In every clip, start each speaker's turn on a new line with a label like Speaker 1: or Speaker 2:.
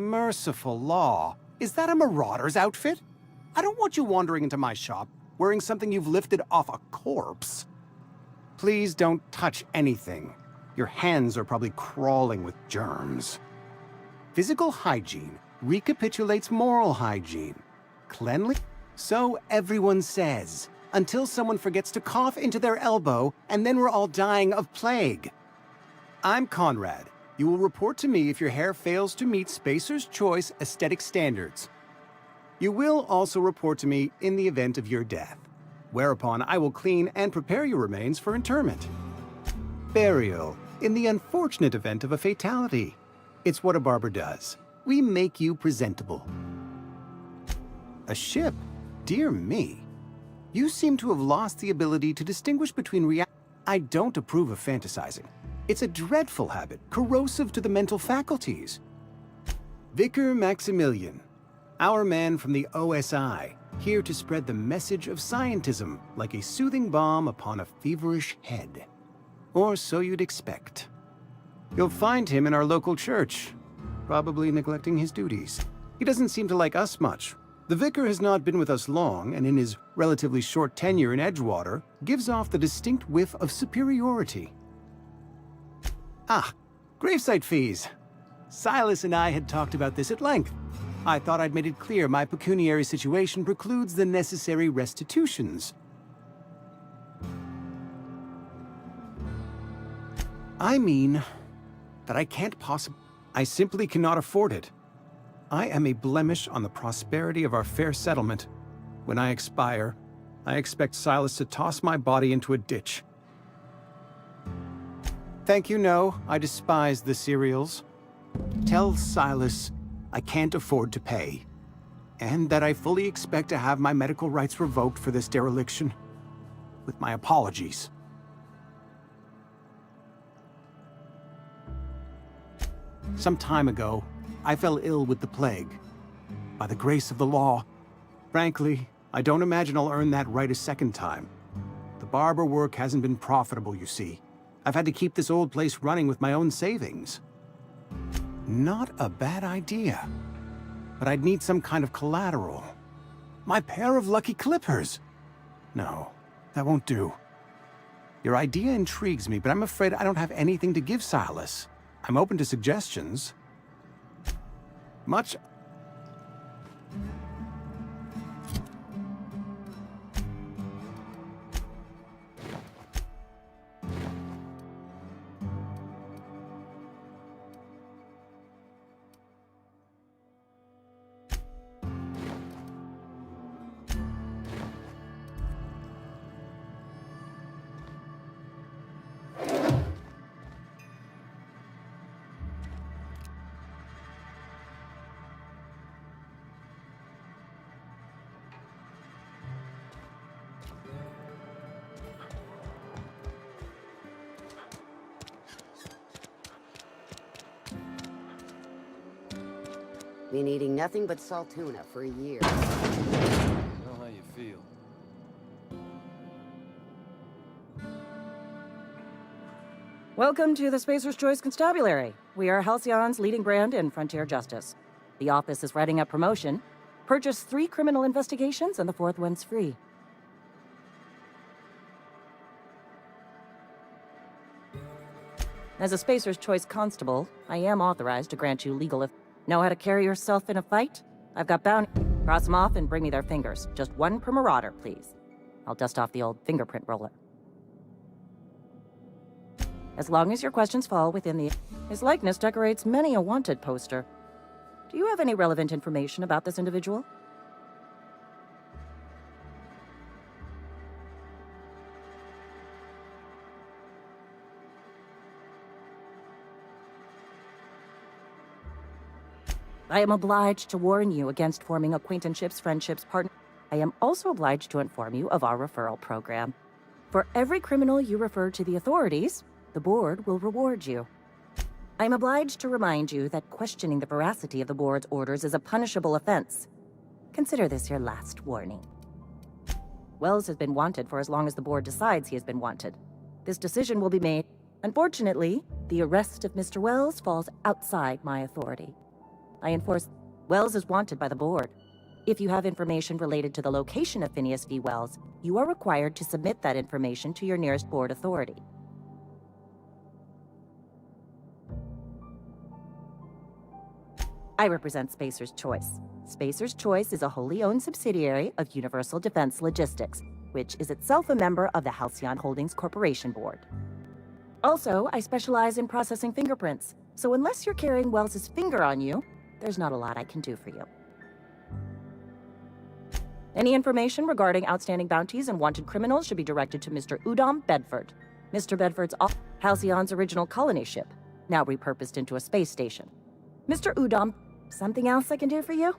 Speaker 1: Merciful law. Is that a marauder's outfit? I don't want you wandering into my shop wearing something you've lifted off a corpse. Please don't touch anything. Your hands are probably crawling with germs. Physical hygiene recapitulates moral hygiene. Cleanly? So everyone says, until someone forgets to cough into their elbow, and then we're all dying of plague. I'm Conrad. You will report to me if your hair fails to meet Spacer's Choice aesthetic standards. You will also report to me in the event of your death, whereupon I will clean and prepare your remains for interment. Burial, in the unfortunate event of a fatality. It's what a barber does. We make you presentable. A ship? Dear me. You seem to have lost the ability to distinguish between reality. I don't approve of fantasizing. It's a dreadful habit, corrosive to the mental faculties. Vicar Maximilian, our man from the OSI, here to spread the message of scientism like a soothing balm upon a feverish head. Or so you'd expect. You'll find him in our local church, probably neglecting his duties. He doesn't seem to like us much. The vicar has not been with us long, and in his relatively short tenure in Edgewater, gives off the distinct whiff of superiority. Ah, gravesite fees. Silas and I had talked about this at length. I thought I'd made it clear my pecuniary situation precludes the necessary restitutions. I mean that I can't possibly... I simply cannot afford it. I am a blemish on the prosperity of our fair settlement. When I expire, I expect Silas to toss my body into a ditch. Thank you, no. I despise the cereals. Tell Silas I can't afford to pay, and that I fully expect to have my medical rights revoked for this dereliction. With my apologies. Some time ago, I fell ill with the plague. By the grace of the law. Frankly, I don't imagine I'll earn that right a second time. The barber work hasn't been profitable, you see. I've had to keep this old place running with my own savings. Not a bad idea. But I'd need some kind of collateral. My pair of lucky clippers! No, that won't do. Your idea intrigues me, but I'm afraid I don't have anything to give Silas. I'm open to suggestions. Much...
Speaker 2: Been eating nothing but salt tuna for a year.
Speaker 3: I know how you feel.
Speaker 4: Welcome to the Spacer's Choice Constabulary. We are Halcyon's leading brand in frontier justice. The office is writing up promotion. Purchase 3 criminal investigations and the 4th one's free. As a Spacer's Choice constable, I am authorized to grant you legal... Know how to carry yourself in a fight? I've got bounty. Cross them off and bring me their fingers. Just 1 per marauder, please. I'll dust off the old fingerprint roller. As long as your questions fall within the... His likeness decorates many a wanted poster. Do you have any relevant information about this individual? I am obliged to warn you against forming acquaintanships, friendships, partners. I am also obliged to inform you of our referral program. For every criminal you refer to the authorities, the board will reward you. I am obliged to remind you that questioning the veracity of the board's orders is a punishable offense. Consider this your last warning. Wells has been wanted for as long as the board decides he has been wanted. This decision will be made. Unfortunately, the arrest of Mr. Wells falls outside my authority. I enforce Wells is wanted by the board. If you have information related to the location of Phineas V. Wells, you are required to submit that information to your nearest board authority. I represent Spacer's Choice. Spacer's Choice is a wholly owned subsidiary of Universal Defense Logistics, which is itself a member of the Halcyon Holdings Corporation Board. Also, I specialize in processing fingerprints, so unless you're carrying Wells's finger on you, there's not a lot I can do for you. Any information regarding outstanding bounties and wanted criminals should be directed to Mr. Udom Bedford. Mr. Bedford's Halcyon's original colony ship, now repurposed into a space station. Mr. Udom, something else I can do for you?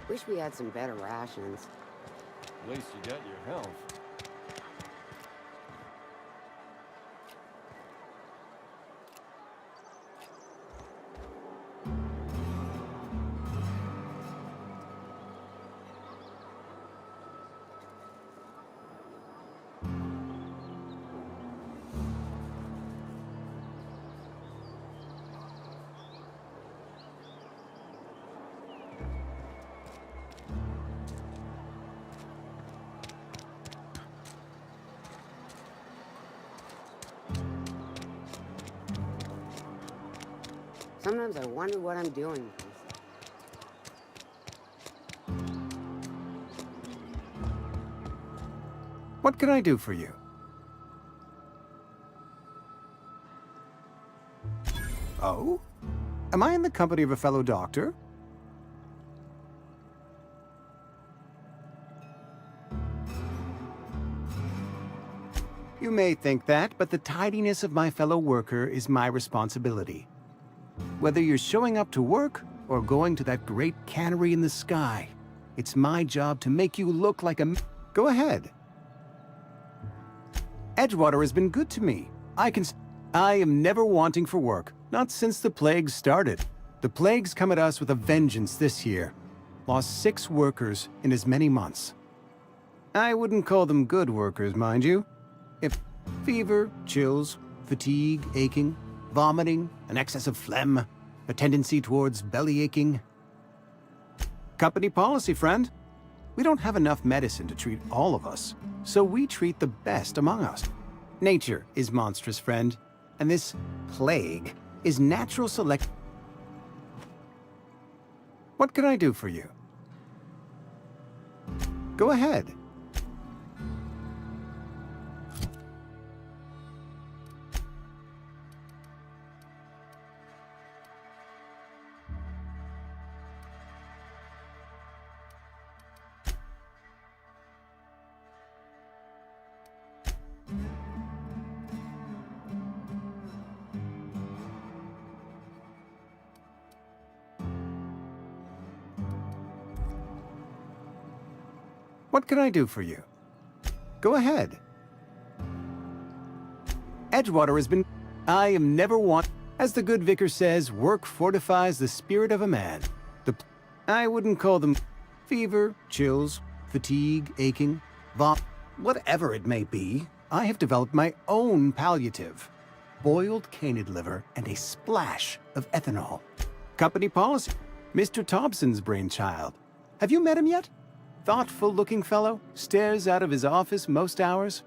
Speaker 2: Wish we had some better rations.
Speaker 3: At least you got your health.
Speaker 2: Sometimes I wonder what I'm doing.
Speaker 1: What can I do for you? Oh? Am I in the company of a fellow doctor? You may think that, but the tidiness of my fellow worker is my responsibility. Whether you're showing up to work or going to that great cannery in the sky, It's my job to make you look like a... Go ahead. Edgewater has been good to me. I am never wanting for work, not since the plague started. The plague's come at us with a vengeance this year. Lost 6 workers in as many months. I wouldn't call them good workers, mind you. If fever, chills, fatigue, aching, vomiting, an excess of phlegm, a tendency towards belly aching. Company policy, friend. We don't have enough medicine to treat all of us, so we treat the best among us. Nature is monstrous, friend, and this plague is natural select. What can I do for you? Go ahead. What can I do for you? Go ahead. Edgewater has been... I am never want... As the good vicar says, work fortifies the spirit of a man. I wouldn't call them fever, chills, fatigue, aching, whatever it may be. I have developed my own palliative. Boiled canid liver and a splash of ethanol. Company policy. Mr. Thompson's brainchild. Have you met him yet? Thoughtful-looking fellow, stares out of his office most hours.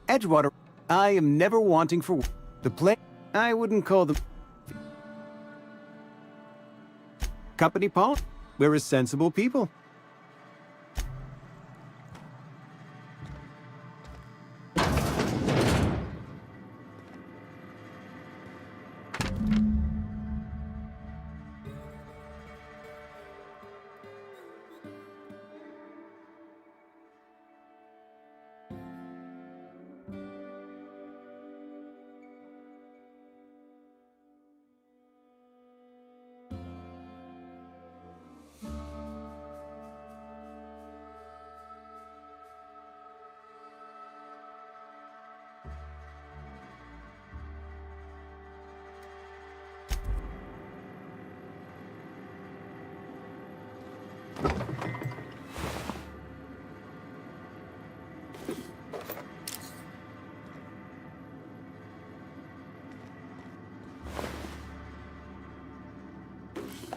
Speaker 1: Edgewater, I am never wanting for the play. I wouldn't call them company policy. We're a sensible people.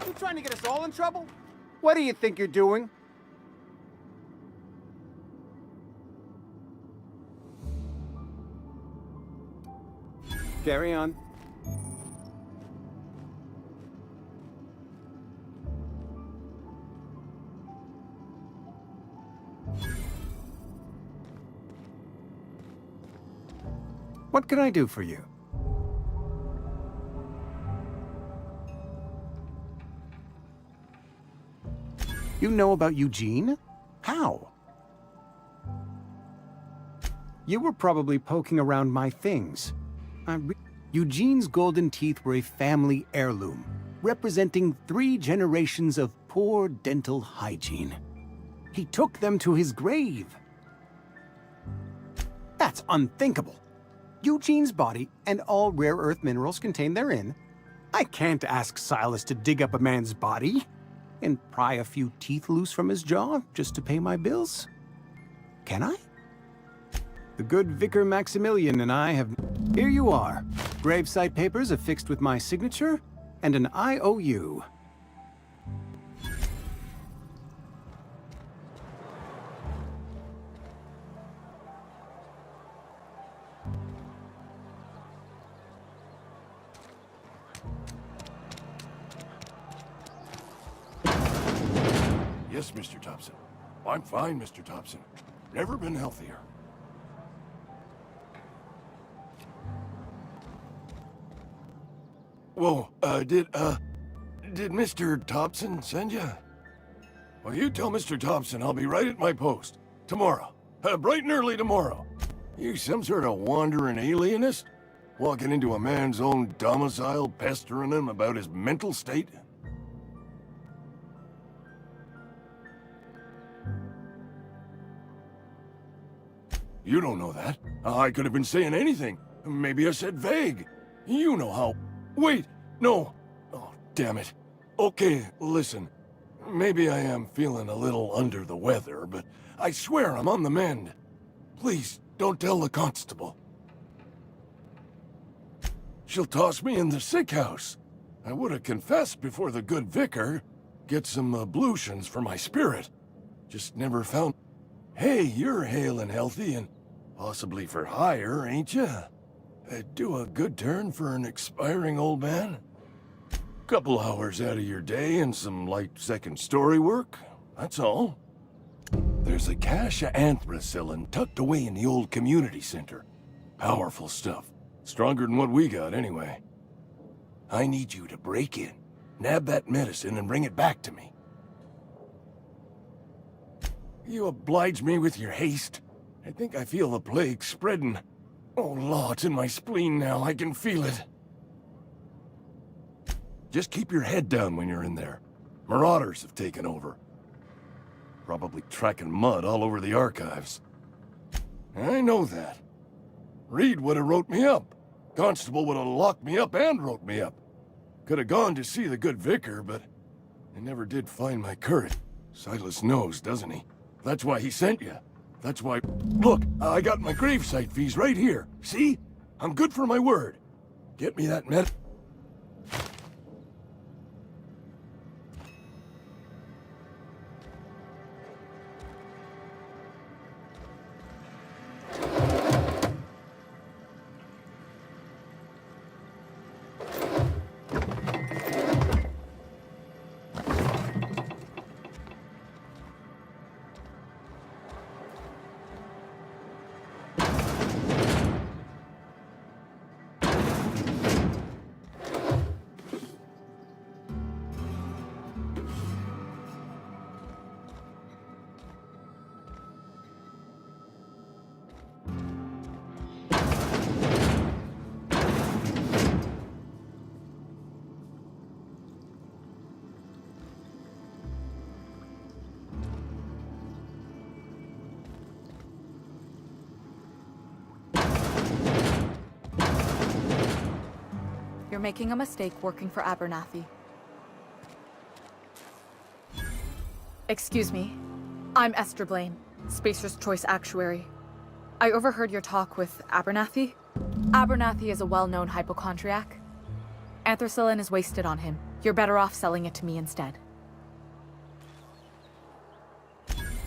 Speaker 1: You trying to get us all in trouble? What do you think you're doing? Carry on. What can I do for you? You know about Eugene? How? You were probably poking around my things. Eugene's golden teeth were a family heirloom, representing 3 generations of poor dental hygiene. He took them to his grave. That's unthinkable. Eugene's body and all rare earth minerals contained therein. I can't ask Silas to dig up a man's body and pry a few teeth loose from his jaw just to pay my bills. Can I? The good Vicar Maximilian and I have... Here you are. Gravesite papers affixed with my signature and an IOU.
Speaker 3: Yes, Mr. Thompson. I'm fine, Mr. Thompson. Never been healthier. Whoa, did Mr. Thompson send you? Well, you tell Mr. Thompson I'll be right at my post. Tomorrow. Bright and early tomorrow. You some sort of wandering alienist? Walking into a man's own domicile, pestering him about his mental state? You don't know that. I could have been saying anything. Maybe I said vague. You know how... Wait! No! Oh, damn it. Okay, listen. Maybe I am feeling a little under the weather, but I swear I'm on the mend. Please, don't tell the constable. She'll toss me in the sick house. I would have confessed before the good vicar. Get some ablutions for my spirit. Just never found... Hey, you're hale and healthy and possibly for hire, ain't ya? Do a good turn for an expiring old man? Couple hours out of your day and some light second-story work, that's all. There's a cache of anthracillin tucked away in the old community center. Powerful stuff. Stronger than what we got, anyway. I need you to break in, nab that medicine, and bring it back to me. You oblige me with your haste. I think I feel the plague spreading. Oh, law, it's in my spleen now. I can feel it. Just keep your head down when you're in there. Marauders have taken over. Probably tracking mud all over the archives. I know that. Reed would have wrote me up. Constable would have locked me up and wrote me up. Could have gone to see the good vicar, but I never did find my courage. Silas knows, doesn't he? That's why he sent you. That's why... Look, I got my gravesite fees right here. See? I'm good for my word. Get me that med...
Speaker 5: You're making a mistake working for Abernathy. Excuse me. I'm Esther Blaine, Spacer's Choice Actuary. I overheard your talk with Abernathy. Abernathy is a well-known hypochondriac. Anthracillin is wasted on him. You're better off selling it to me instead.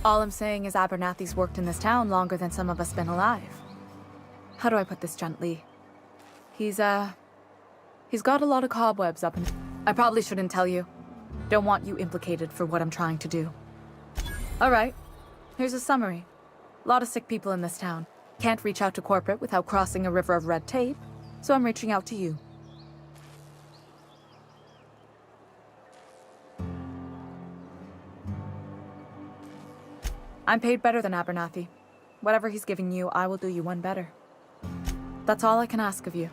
Speaker 5: All I'm saying is Abernathy's worked in this town longer than some of us been alive. How do I put this gently? He's got a lot of cobwebs up and... I probably shouldn't tell you. Don't want you implicated for what I'm trying to do. Alright, here's a summary. A lot of sick people in this town. Can't reach out to corporate without crossing a river of red tape, so I'm reaching out to you. I'm paid better than Abernathy. Whatever he's giving you, I will do you one better. That's all I can ask of you.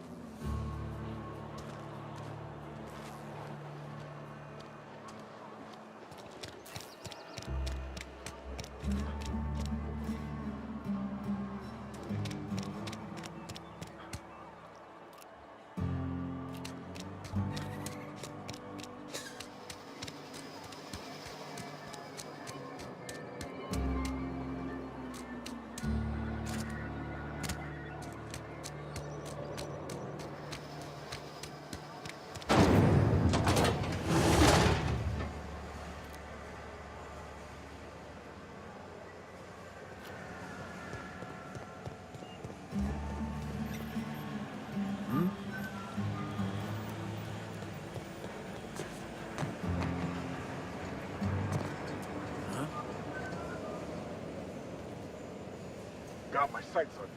Speaker 6: Got my sights on you.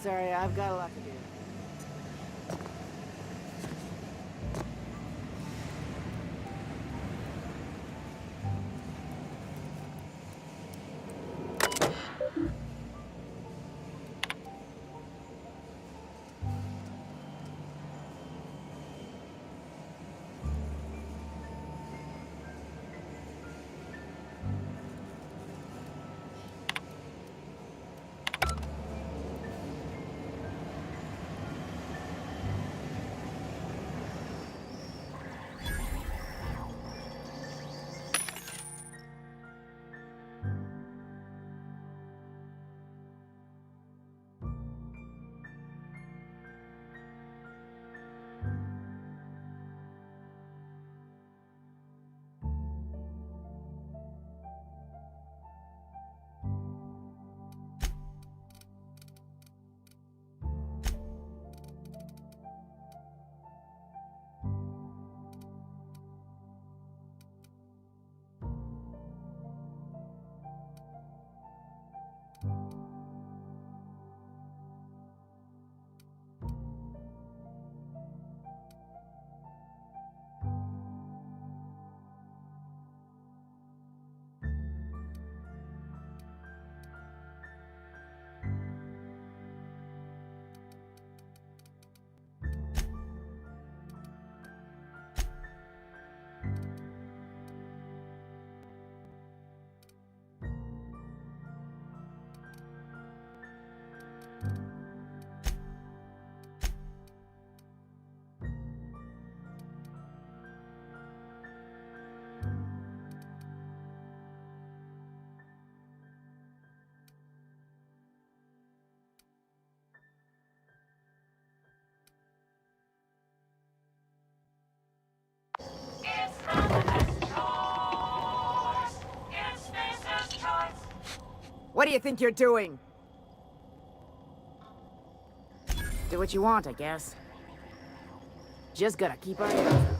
Speaker 2: Sorry, I've got a lot to do. What do you think you're doing? Do what you want, I guess. Just gotta keep our heads up.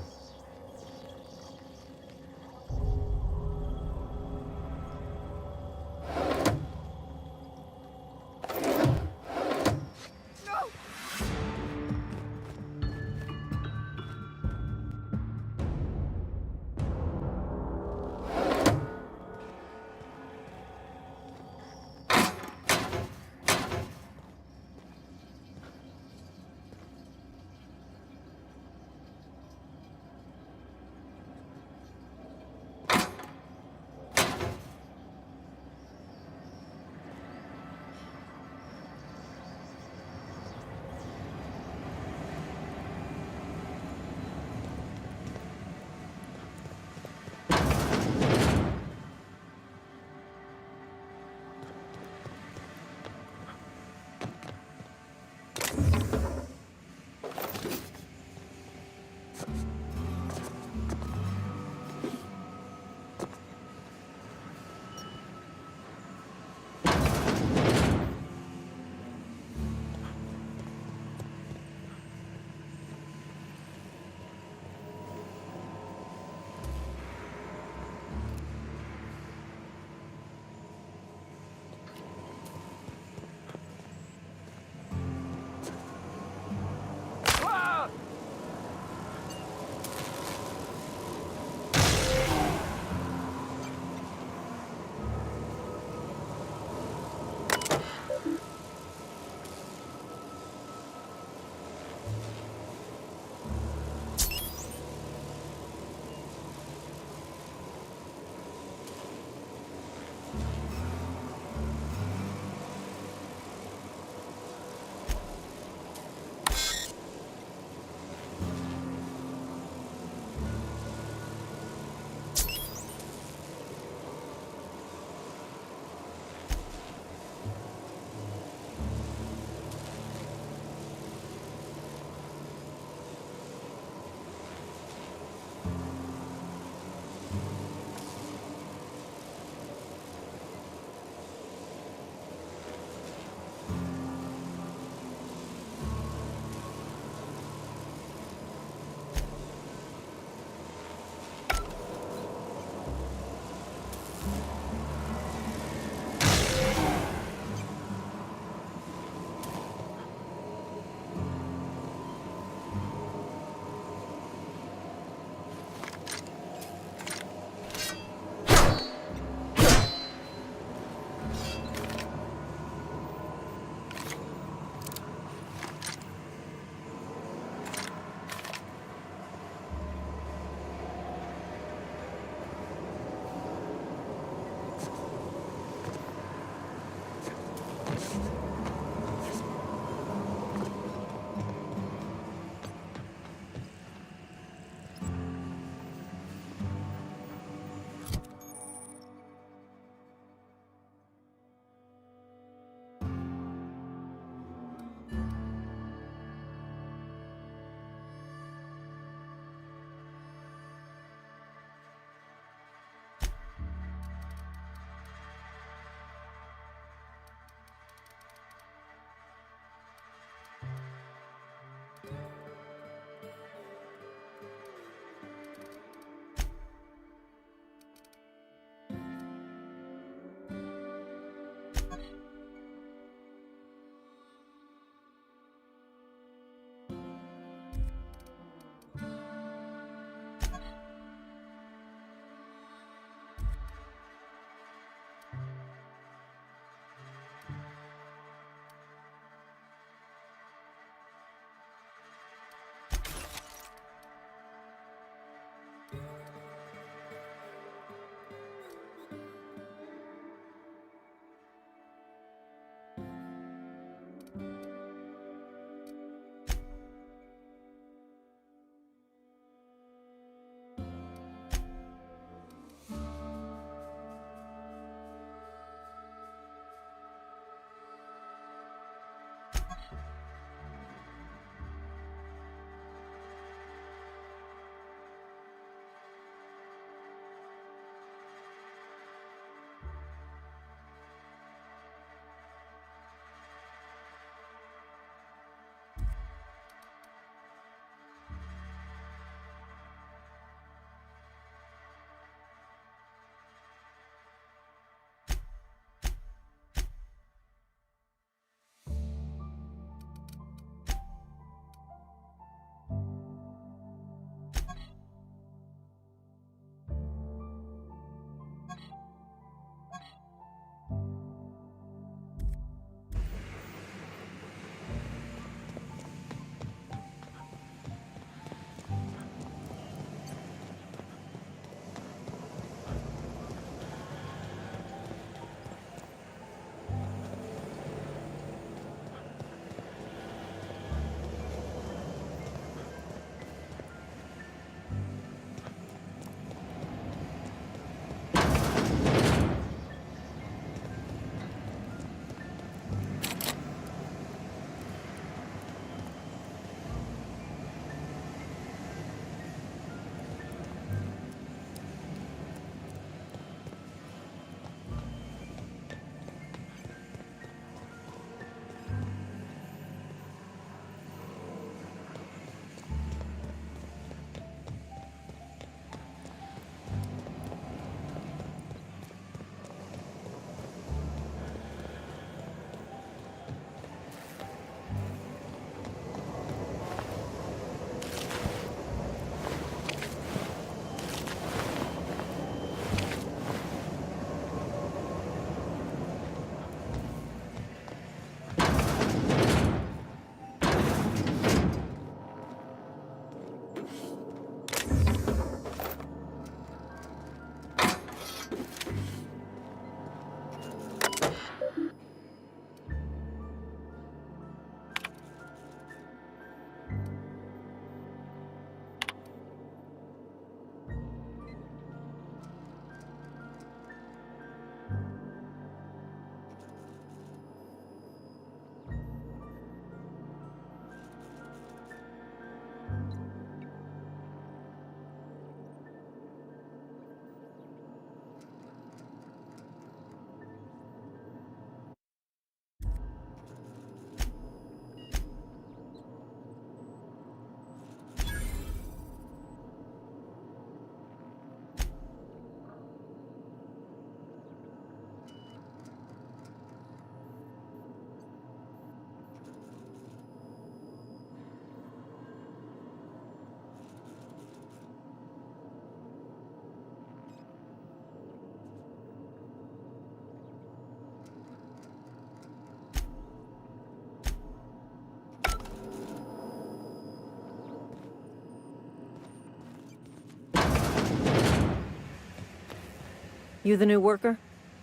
Speaker 6: You the new worker?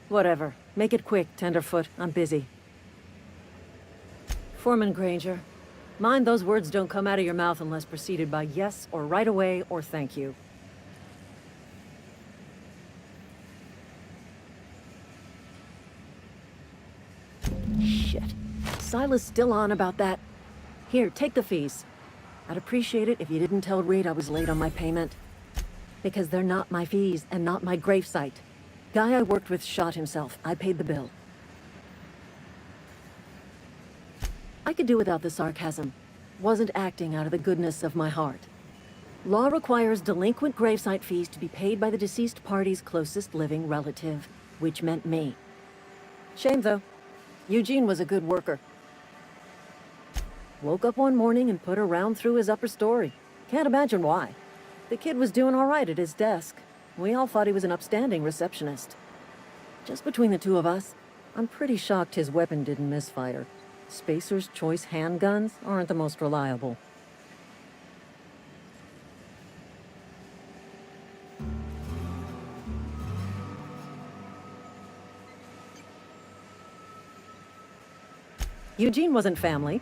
Speaker 6: Whatever. Make it quick, Tenderfoot. I'm busy. Foreman Granger. Mind those words don't come out of your mouth unless preceded by yes or right away or thank you. Shit. Silas still on about that. Here, take the fees. I'd appreciate it if you didn't tell Reed I was late on my payment. Because they're not my fees and not my gravesite. Guy I worked with shot himself. I paid the bill. I could do without the sarcasm. wasn't acting out of the goodness of my heart. Law requires delinquent gravesite fees to be paid by the deceased party's closest living relative, which meant me. Shame, though. Eugene was a good worker. Woke up one morning and put a round through his upper story. Can't imagine why. The kid was doing all right at his desk. We all thought he was an upstanding receptionist. Just between the two of us, I'm pretty shocked his weapon didn't misfire. Spacer's Choice handguns aren't the most reliable. Eugene wasn't family.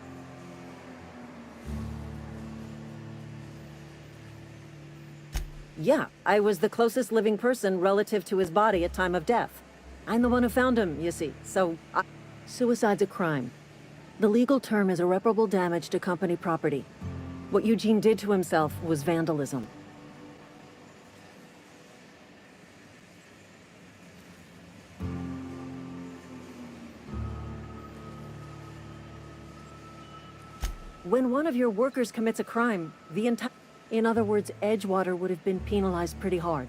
Speaker 6: Yeah, I was the closest living person relative to his body at time of death. I'm the one who found him, you see, Suicide's a crime. The legal term is irreparable damage to company property. What Eugene did to himself was vandalism. When one of your workers commits a crime, in other words, Edgewater would have been penalized pretty hard.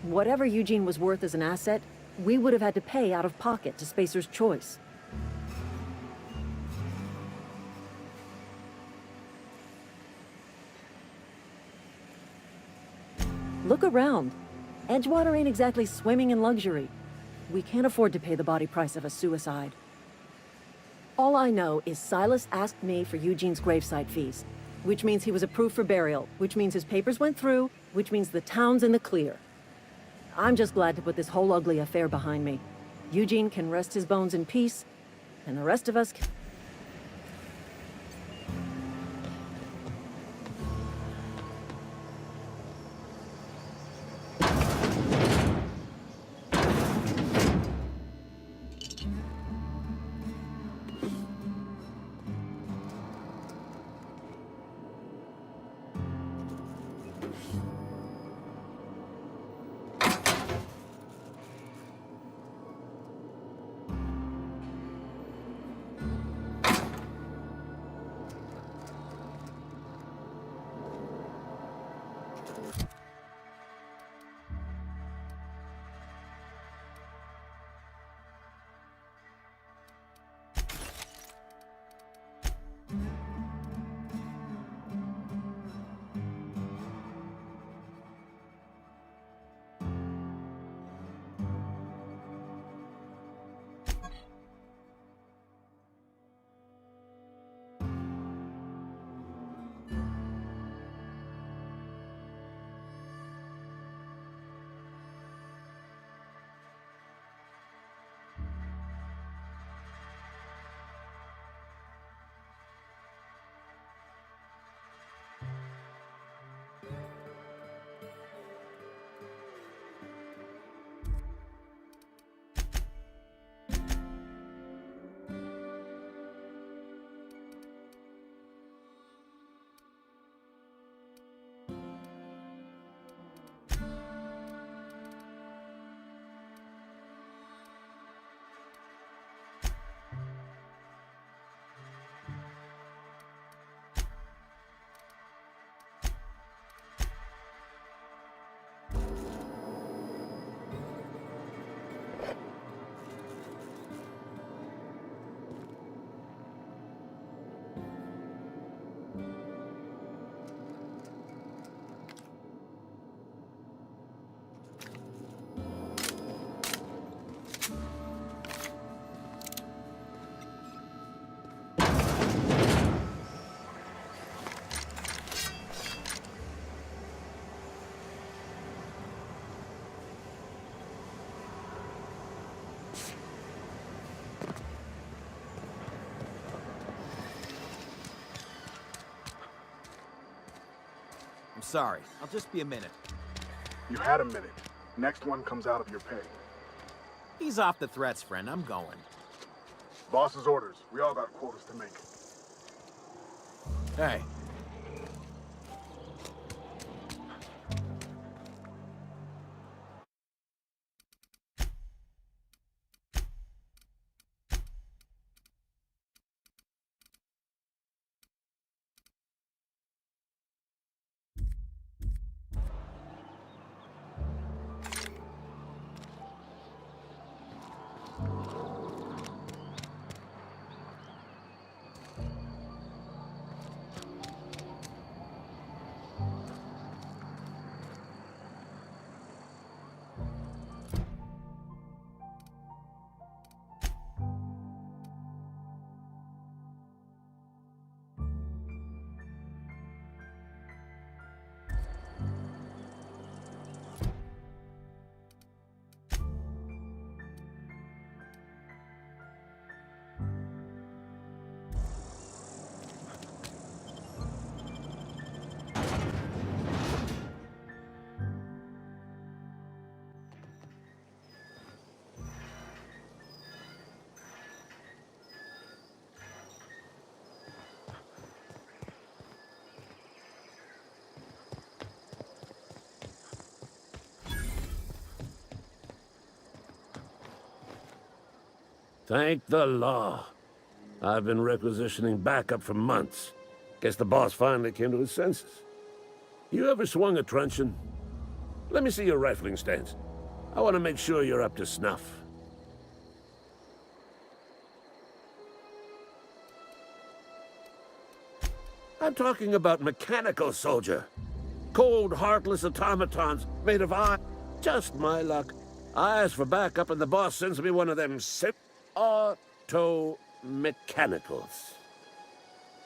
Speaker 6: Whatever Eugene was worth as an asset, we would have had to pay out of pocket to Spacer's Choice. Look around. Edgewater ain't exactly swimming in luxury. We can't afford to pay the body price of a suicide. All I know is Silas asked me for Eugene's gravesite fees, which means he was approved for burial, which means his papers went through, which means the town's in the clear. I'm just glad to put this whole ugly affair behind me. Eugene can rest his bones in peace, and the rest of us can...
Speaker 7: I'm sorry. I'll just be a minute.
Speaker 8: You had a minute. Next one comes out of your pay.
Speaker 7: Ease off the threats, friend. I'm going.
Speaker 8: Boss's orders. We all got quotas to make.
Speaker 7: Hey,
Speaker 9: Thank the law. I've been requisitioning backup for months. Guess the boss finally came to his senses. You ever swung a truncheon? Let me see your rifling stance. I want to make sure you're up to snuff. I'm talking about mechanical soldier. Cold, heartless automatons made of iron. Just my luck. I ask for backup and the boss sends me one of them auto-mechanicals.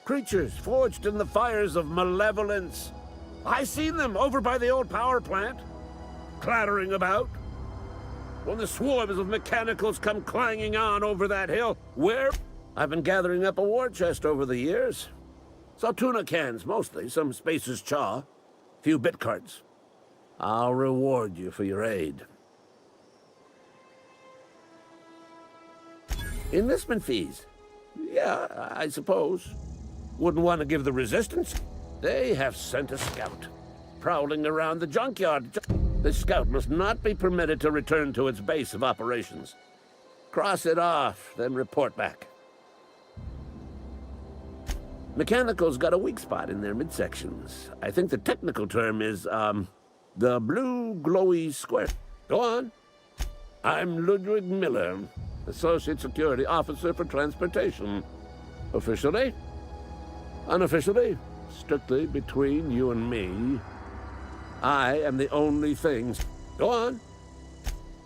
Speaker 9: Creatures forged in the fires of malevolence. I seen them over by the old power plant, clattering about. When the swarms of mechanicals come clanging on over that hill, where I've been gathering up a war chest over the years. Saw tuna cans, mostly, some Spacer's chaw, few bit cards. I'll reward you for your aid. Enlistment fees? Yeah, I suppose. Wouldn't want to give the resistance? They have sent a scout, prowling around the junkyard. The scout must not be permitted to return to its base of operations. Cross it off, then report back. Mechanicals got a weak spot in their midsections. I think the technical term is, the blue glowy square. Go on. I'm Ludwig Miller, Associate Security Officer for Transportation. Officially? Unofficially? Strictly between you and me. I am the only thing. Go on.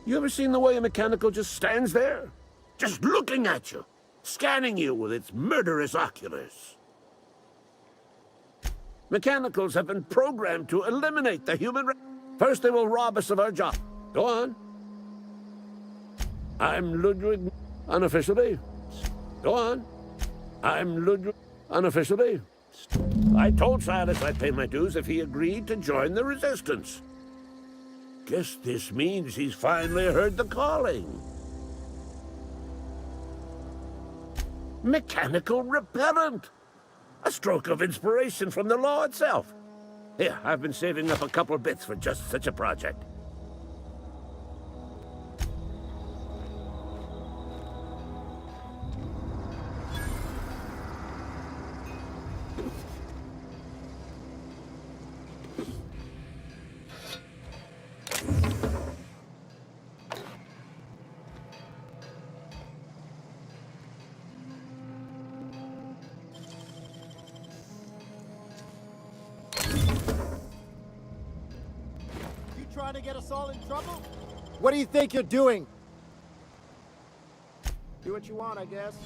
Speaker 9: You ever seen the way a mechanical just stands there? Just looking at you, scanning you with its murderous oculars. Mechanicals have been programmed to eliminate the human race. First they will rob us of our job. Go on. I'm Ludwig. Unofficially. Go on. I'm Ludwig. Unofficially. I told Silas I'd pay my dues if he agreed to join the resistance. Guess this means he's finally heard the calling. Mechanical repellent. A stroke of inspiration from the law itself. Here, I've been saving up a couple bits for just such a project.
Speaker 10: Trying to get us all in trouble? What do you think you're doing? Do what you want, I guess.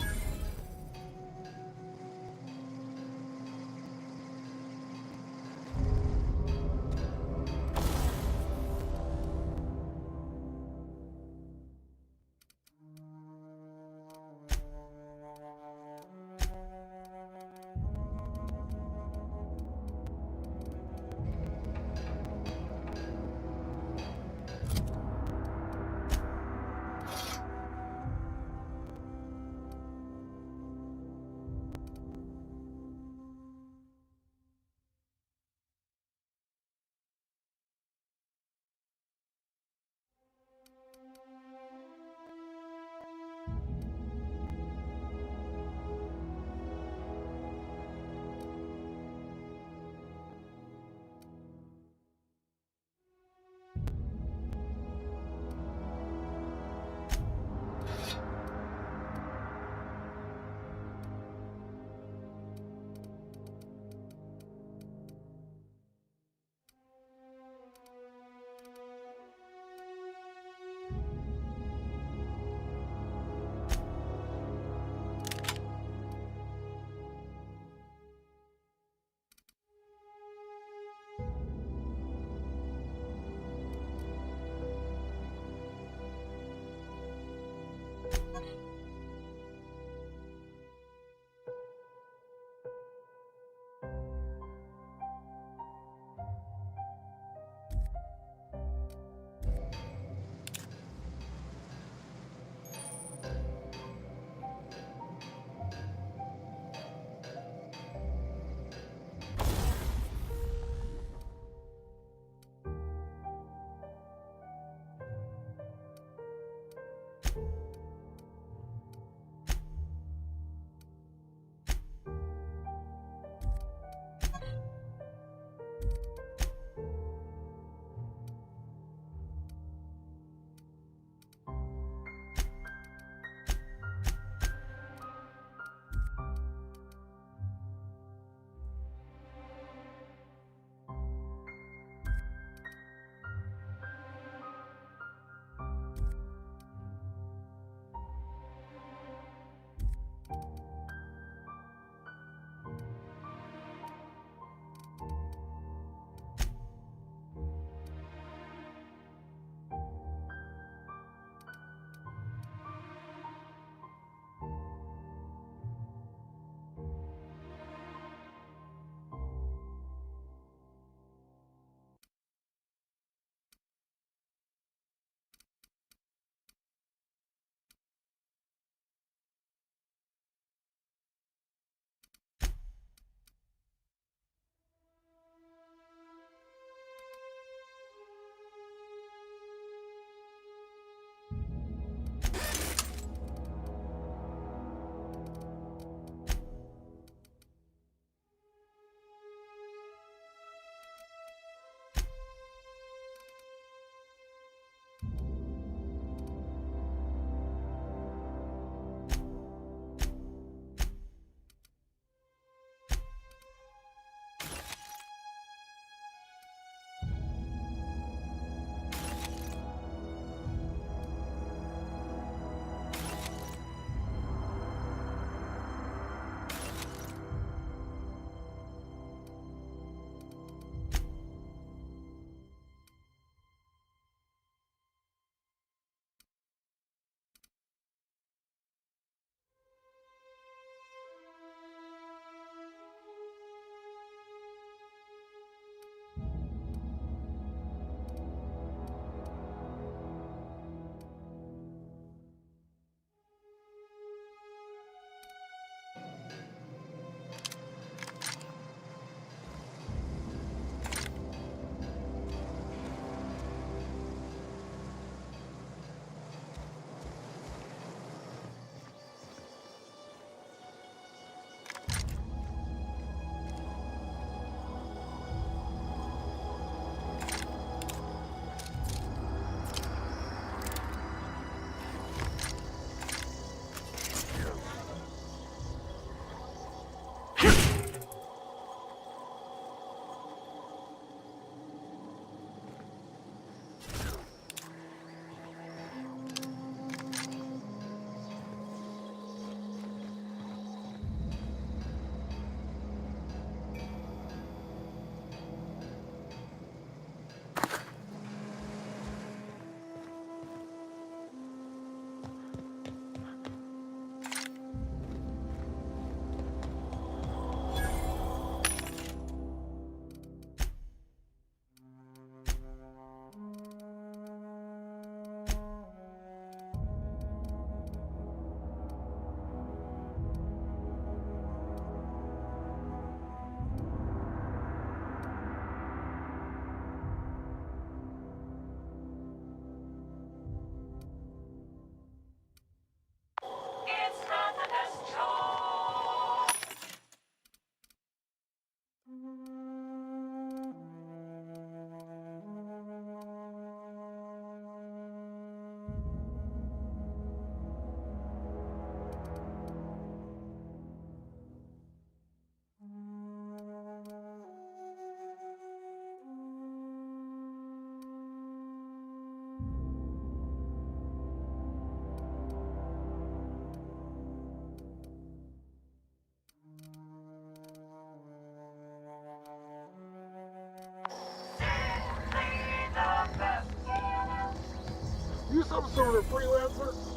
Speaker 8: some sort of freelancer?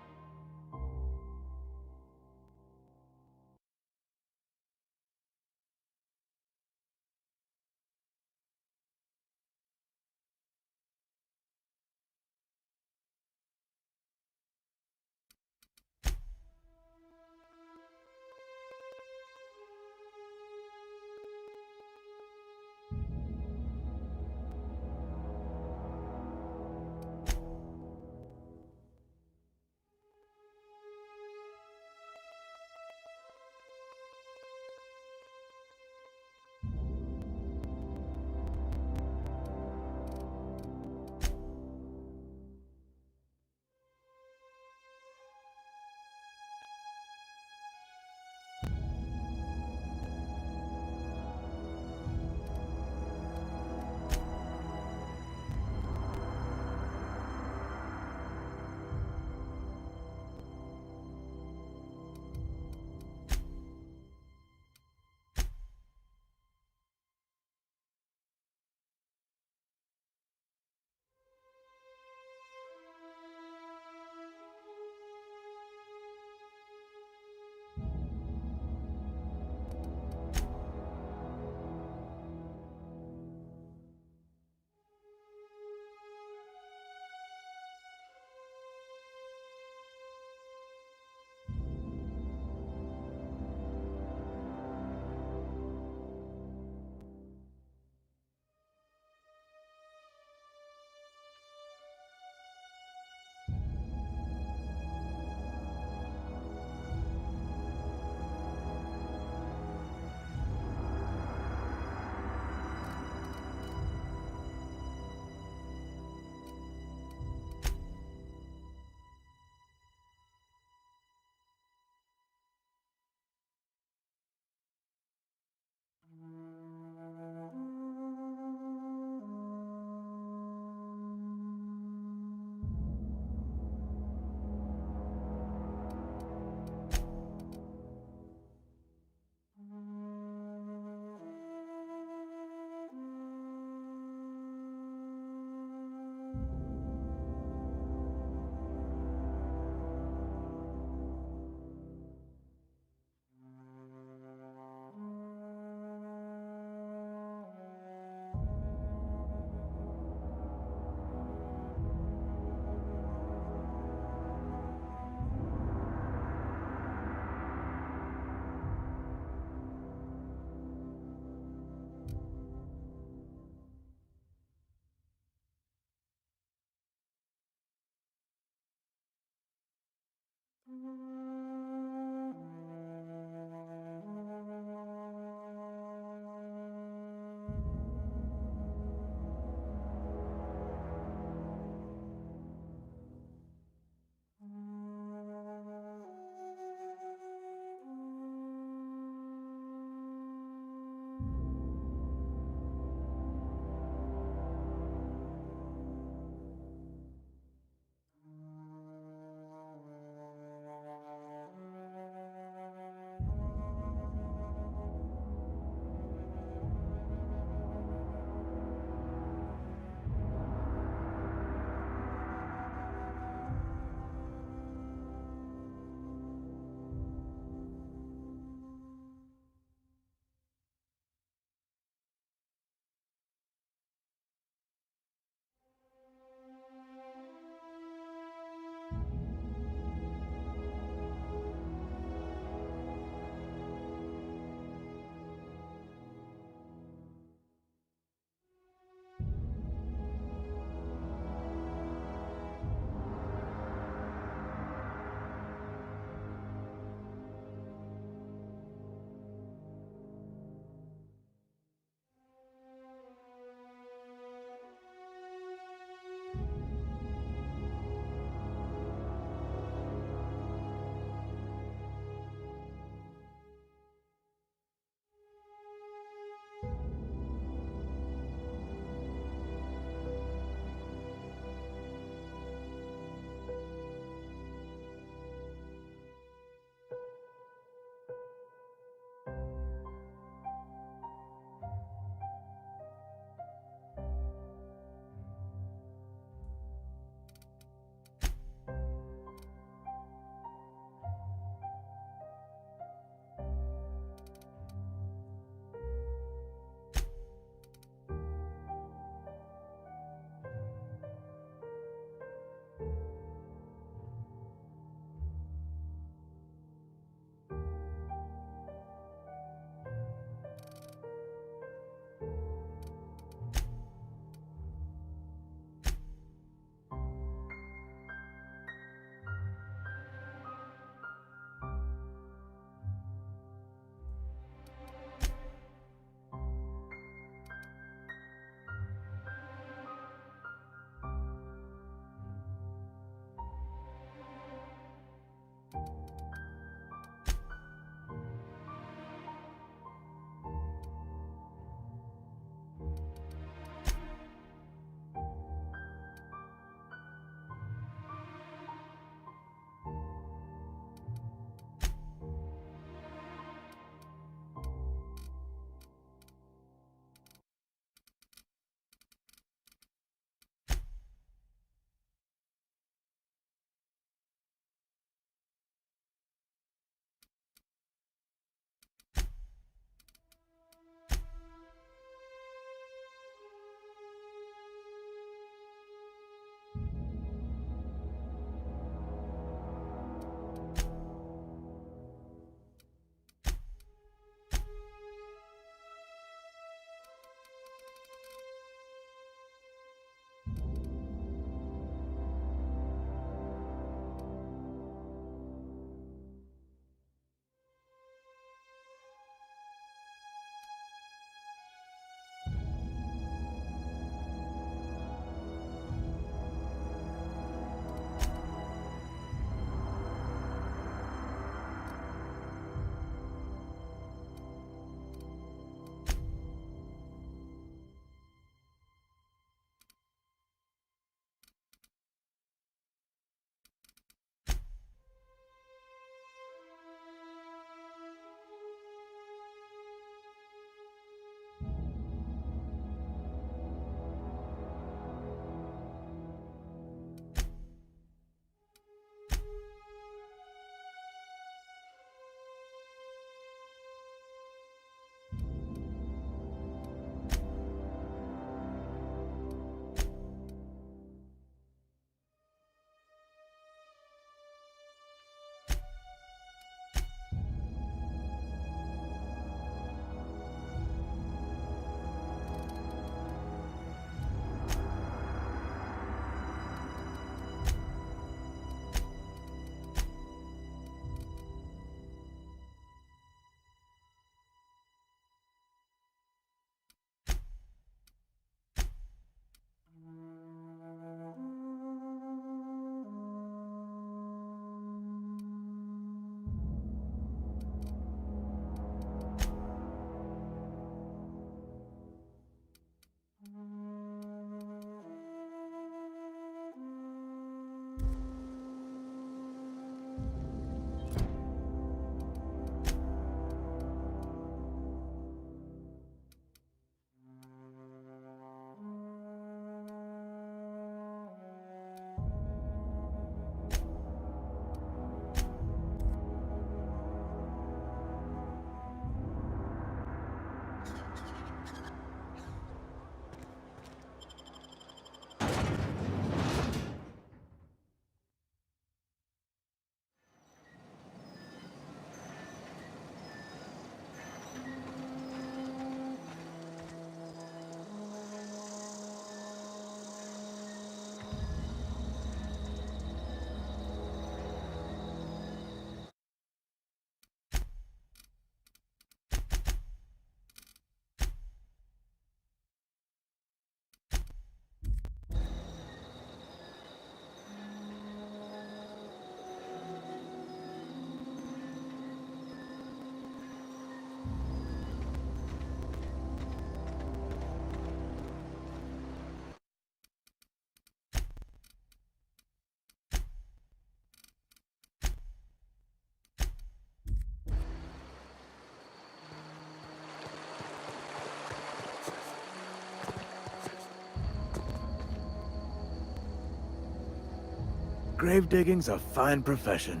Speaker 11: Grave digging's a fine profession.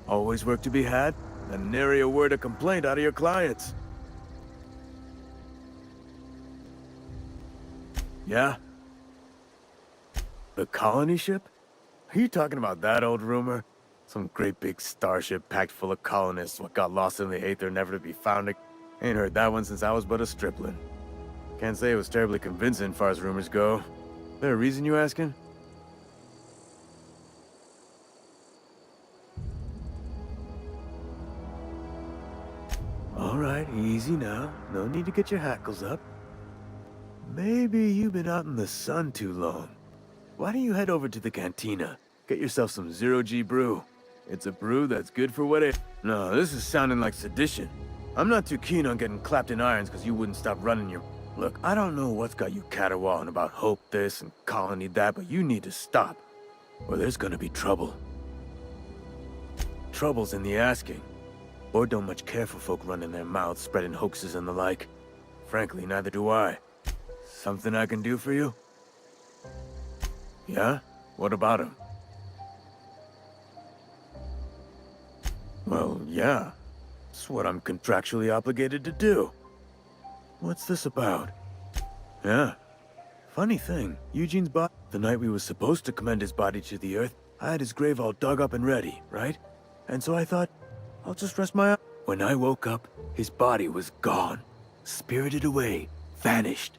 Speaker 11: Always work to be had, and nary a word of complaint out of your clients. Yeah? The colony ship? Are you talking about that old rumor? Some great big starship packed full of colonists what got lost in the aether never to be found. Ain't heard that one since I was but a stripling. Can't say it was terribly convincing far as rumors go. There a reason you asking? All right, easy now. No need to get your hackles up. Maybe you've been out in the sun too long. Why don't you head over to the cantina? Get yourself some zero-G brew. It's a brew that's good for what it... No, this is sounding like sedition. I'm not too keen on getting clapped in irons because you wouldn't stop running your... Look, I don't know what's got you caterwauling about hope this and colony that, but you need to stop, or there's gonna be trouble. Trouble's in the asking. Or don't much care for folk running their mouths, spreading hoaxes and the like. Frankly, neither do I. Something I can do for you? Yeah? What about him? Well, yeah. It's what I'm contractually obligated to do. What's this about? Yeah. Funny thing, Eugene's body... The night we was supposed to commend his body to the earth, I had his grave all dug up and ready, right? And so I thought, I'll just rest my... When I woke up, his body was gone. Spirited away. Vanished.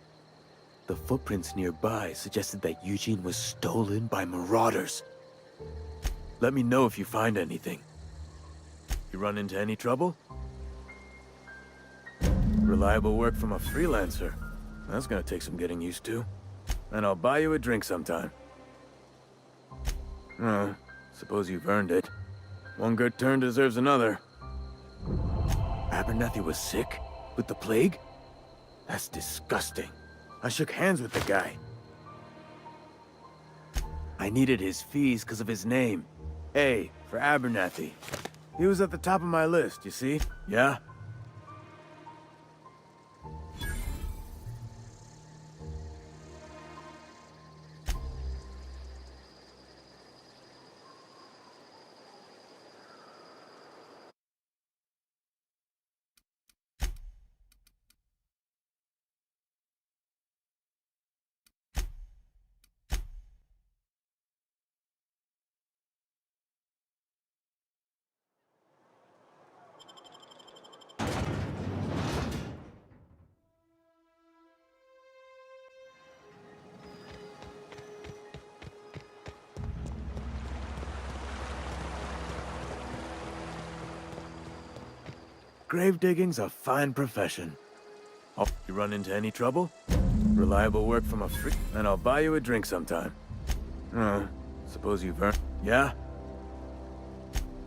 Speaker 11: The footprints nearby suggested that Eugene was stolen by marauders. Let me know if you find anything. You run into any trouble? Reliable work from a freelancer. That's gonna take some getting used to. And I'll buy you a drink sometime. Oh, suppose you've earned it. One good turn deserves another. Abernathy was sick? With the plague? That's disgusting. I shook hands with the guy. I needed his fees because of his name. A, for Abernathy. He was at the top of my list, you see? Yeah? Grave digging's a fine profession. Oh, you run into any trouble? Reliable work from a free... And I'll buy you a drink sometime. Oh, suppose you've earned... Yeah?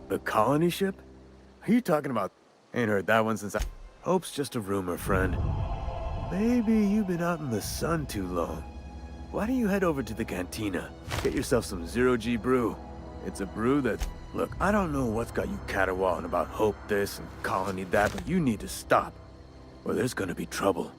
Speaker 11: The colony ship? Are you talking about... Ain't heard that one since I... Hope's just a rumor, friend. Maybe you've been out in the sun too long. Why don't you head over to the cantina? Get yourself some zero-G brew. It's a brew that... Look, I don't know what's got you caterwauling about hope this and colony that, but you need to stop, or there's gonna be trouble.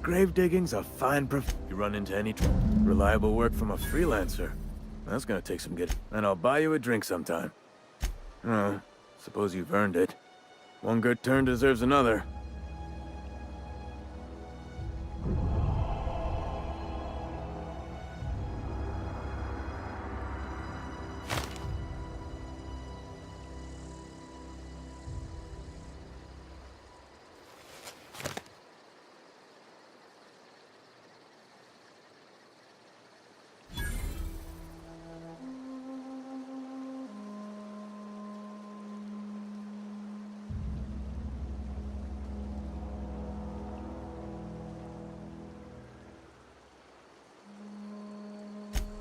Speaker 11: Grave digging's a fine You run into any reliable work from a freelancer. That's gonna take some getting. And I'll buy you a drink sometime. Oh, suppose you've earned it. One good turn deserves another.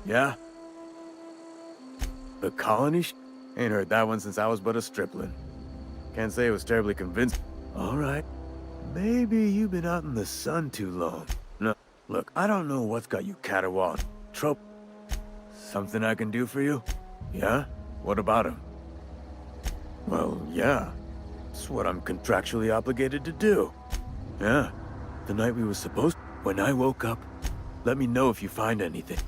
Speaker 11: Yeah? The colony Ain't heard that one since I was but a stripling. Can't say it was terribly convincing. All right. Maybe you've been out in the sun too long. No, look, I don't know what's got you caterwauling. Trouble. Something I can do for you? Yeah? What about him? Well, yeah. It's what I'm contractually obligated to do. Yeah. The night we were supposed to. When I woke up, let me know if you find anything.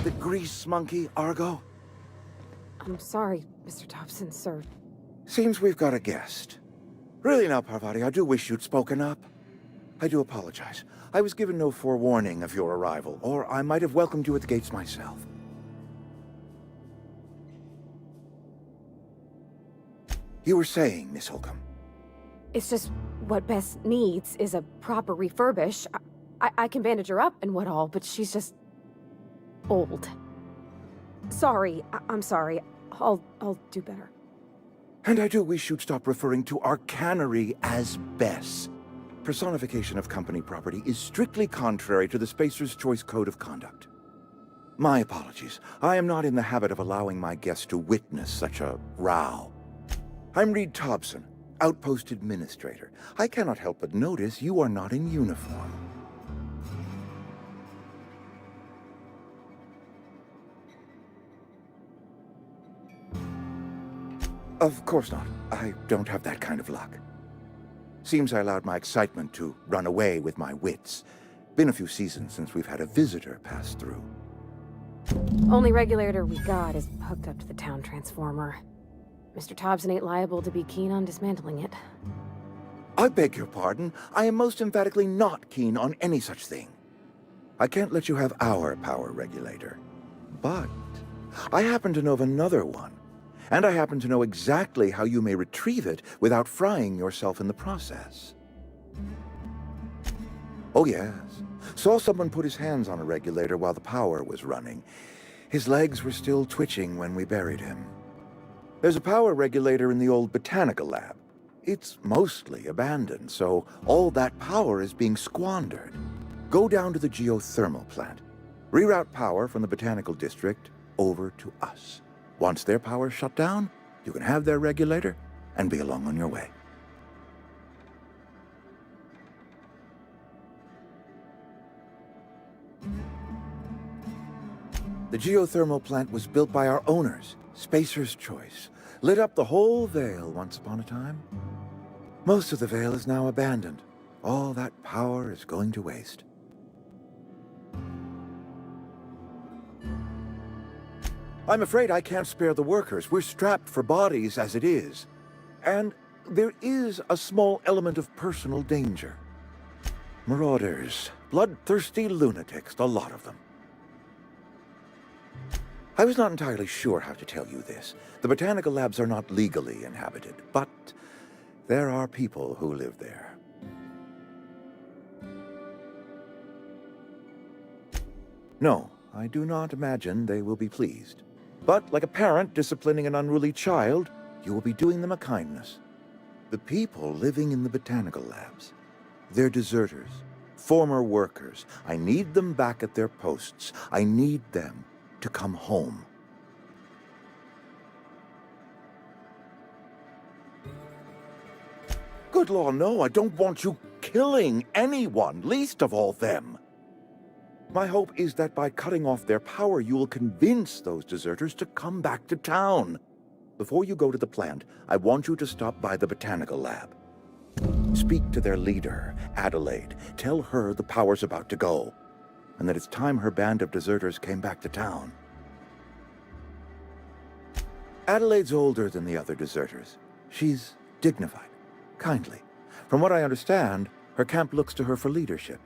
Speaker 12: The grease monkey, Argo?
Speaker 13: I'm sorry, Mr. Thompson, sir.
Speaker 12: Seems we've got a guest. Really now, Parvati, I do wish you'd spoken up. I do apologize. I was given no forewarning of your arrival, or I might have welcomed you at the gates myself. You were saying, Miss Holcomb.
Speaker 13: It's just what Bess needs is a proper refurbish. I can bandage her up and what all, but she's just old. Sorry, I'm sorry. I'll do better.
Speaker 12: And I do wish you'd stop referring to our cannery as Bess. Personification of company property is strictly contrary to the Spacer's Choice Code of Conduct. My apologies. I am not in the habit of allowing my guests to witness such a row. I'm Reed Thompson, Outpost Administrator. I cannot help but notice you are not in uniform. Of course not. I don't have that kind of luck. Seems I allowed my excitement to run away with my wits. Been a few seasons since we've had a visitor pass through.
Speaker 13: Only regulator we got is hooked up to the town transformer. Mr. Thompson ain't liable to be keen on dismantling it.
Speaker 12: I beg your pardon. I am most emphatically not keen on any such thing. I can't let you have our power regulator. But I happen to know of another one. And I happen to know exactly how you may retrieve it without frying yourself in the process. Oh yes. Saw someone put his hands on a regulator while the power was running. His legs were still twitching when we buried him. There's a power regulator in the old botanical lab. It's mostly abandoned, so all that power is being squandered. Go down to the geothermal plant. Reroute power from the botanical district over to us. Once their power's shut down, you can have their regulator and be along on your way. The geothermal plant was built by our owners, Spacer's Choice. Lit up the whole Vale once upon a time. Most of the Vale is now abandoned. All that power is going to waste. I'm afraid I can't spare the workers. We're strapped for bodies as it is. And there is a small element of personal danger. Marauders, bloodthirsty lunatics, a lot of them. I was not entirely sure how to tell you this. The botanical labs are not legally inhabited, but there are people who live there. No, I do not imagine they will be pleased. But like a parent disciplining an unruly child, you will be doing them a kindness. The people living in the botanical labs, they're deserters. Former workers. I need them back at their posts. I need them to come home. Good law, no, I don't want you killing anyone, least of all them. My hope is that by cutting off their power, you will convince those deserters to come back to town. Before you go to the plant, I want you to stop by the botanical lab. Speak to their leader, Adelaide. Tell her the power's about to go, and that it's time her band of deserters came back to town. Adelaide's older than the other deserters. She's dignified, kindly. From what I understand, her camp looks to her for leadership.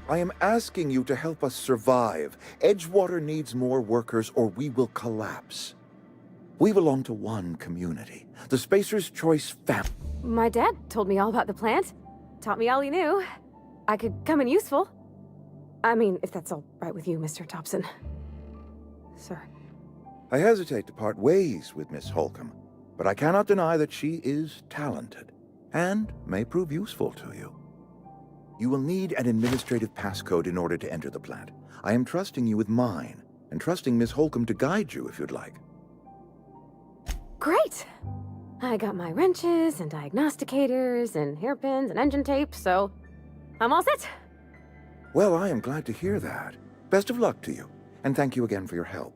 Speaker 12: I am asking you to help us survive. Edgewater needs more workers or we will collapse. We belong to one community, the Spacer's Choice family.
Speaker 13: My dad told me all about the plant. Taught me all he knew. I could come in useful. I mean, if that's all right with you, Mr. Thompson. Sir.
Speaker 12: I hesitate to part ways with Miss Holcomb, but I cannot deny that she is talented and may prove useful to you. You will need an administrative passcode in order to enter the plant. I am trusting you with mine, and trusting Miss Holcomb to guide you if you'd like.
Speaker 13: Great! I got my wrenches and diagnosticators and hairpins and engine tape, so I'm all set.
Speaker 12: Well, I am glad to hear that. Best of luck to you, and thank you again for your help.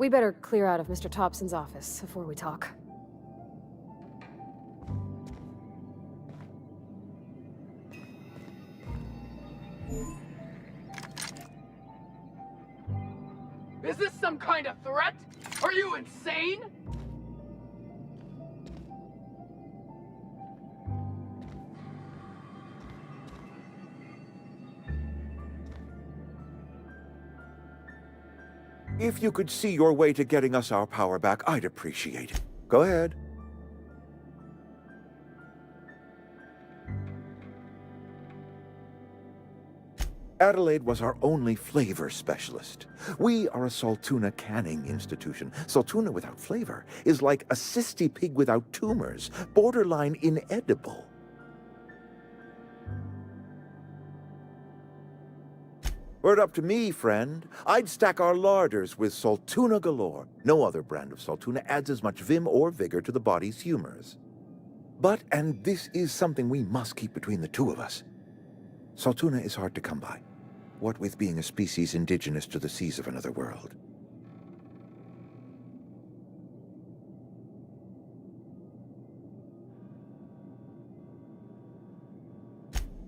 Speaker 13: We better clear out of Mr. Thompson's office before we talk.
Speaker 14: Is this some kind of threat? Are you insane?
Speaker 12: If you could see your way to getting us our power back, I'd appreciate it. Go ahead. Adelaide was our only flavor specialist. We are a Saltuna canning institution. Saltuna without flavor is like a cysty pig without tumors, borderline inedible. Were it up to me, friend, I'd stack our larders with Saltuna galore. No other brand of Saltuna adds as much vim or vigor to the body's humors. But, and this is something we must keep between the two of us, Saltuna is hard to come by, what with being a species indigenous to the seas of another world.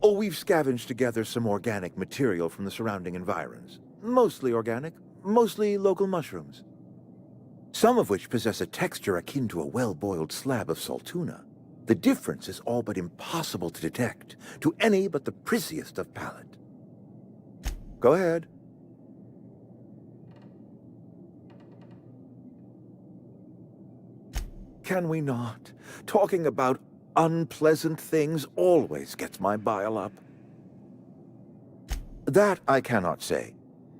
Speaker 12: Oh, we've scavenged together some organic material from the surrounding environs. Mostly organic, mostly local mushrooms. Some of which possess a texture akin to a well-boiled slab of Saltuna. The difference is all but impossible to detect to any but the prissiest of palate. Go ahead. Can we not? Talking about unpleasant things always gets my bile up. That I cannot say.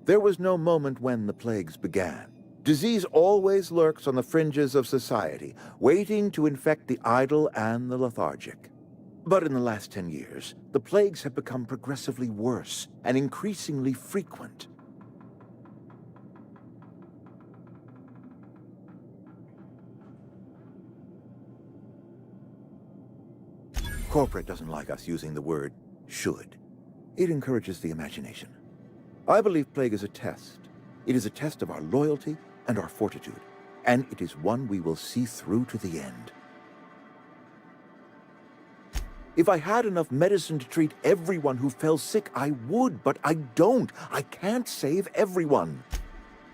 Speaker 12: There was no moment when the plagues began. Disease always lurks on the fringes of society, waiting to infect the idle and the lethargic. But in the last 10 years, the plagues have become progressively worse and increasingly frequent. Corporate doesn't like us using the word should. It encourages the imagination. I believe plague is a test. It is a test of our loyalty and our fortitude, and it is one we will see through to the end. If I had enough medicine to treat everyone who fell sick, I would, but I don't. I can't save everyone.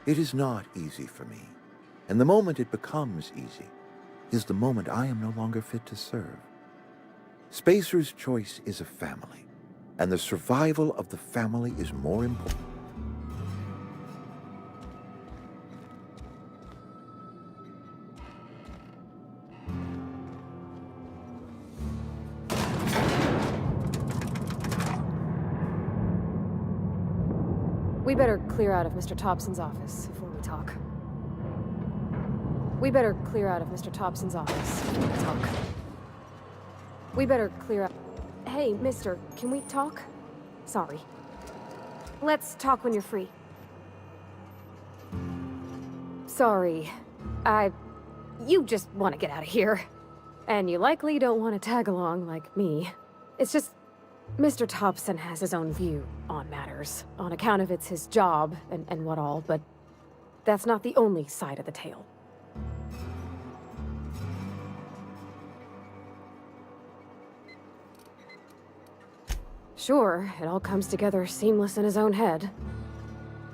Speaker 12: It is not easy for me. And the moment it becomes easy is the moment I am no longer fit to serve. Spacer's choice is a family, and the survival of the family is more important.
Speaker 13: We better clear out of Mr. Thompson's office before we talk. We better clear out of Mr. Thompson's office before we talk. We better clear out... Hey, mister, can we talk? Sorry. Let's talk when you're free. Sorry. You just want to get out of here. And you likely don't want to tag along like me. It's just... Mr. Thompson has his own view on matters, on account of it's his job and what all, but that's not the only side of the tale. Sure, it all comes together seamless in his own head.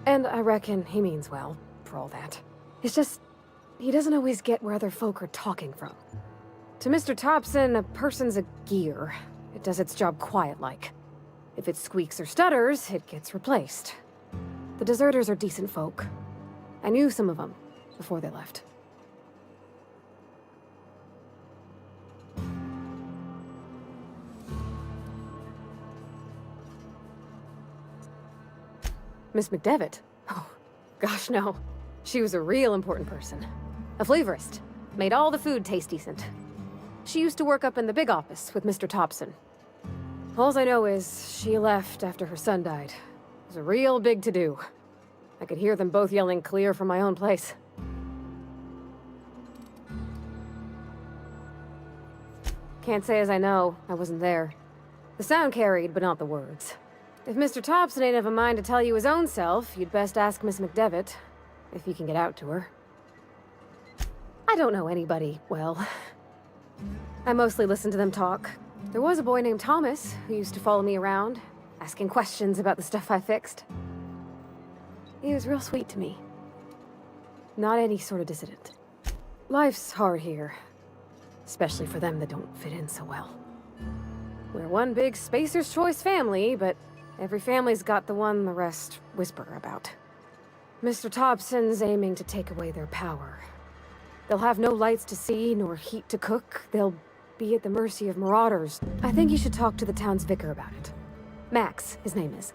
Speaker 13: And I reckon he means well, for all that. It's just, he doesn't always get where other folk are talking from. To Mr. Thompson, a person's a gear. It does its job quiet-like. If it squeaks or stutters, it gets replaced. The deserters are decent folk. I knew some of them before they left. Miss McDevitt? Oh, gosh no. She was a real important person. A flavorist. Made all the food taste decent. She used to work up in the big office with Mr. Thompson. All I know is she left after her son died. It was a real big to-do. I could hear them both yelling clear from my own place. Can't say as I know. I wasn't there. The sound carried, but not the words. If Mr. Thompson ain't of a mind to tell you his own self, you'd best ask Miss McDevitt, if you can get out to her. I don't know anybody well. I mostly listen to them talk. There was a boy named Thomas who used to follow me around, asking questions about the stuff I fixed. He was real sweet to me. Not any sort of dissident. Life's hard here, especially for them that don't fit in so well. We're one big Spacer's Choice family, but every family's got the one the rest whisper about. Mr. Thompson's aiming to take away their power. They'll have no lights to see, nor heat to cook. They'll be at the mercy of marauders. I think you should talk to the town's vicar about it. Max, his name is.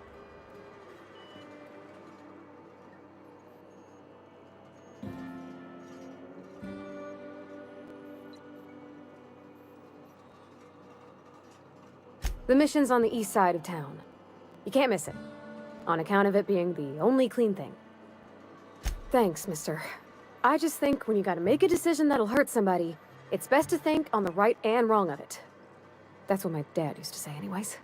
Speaker 13: The mission's on the east side of town. You can't miss it, on account of it being the only clean thing. Thanks, mister. I just think when you gotta make a decision that'll hurt somebody, it's best to think on the right and wrong of it. That's what my dad used to say anyways.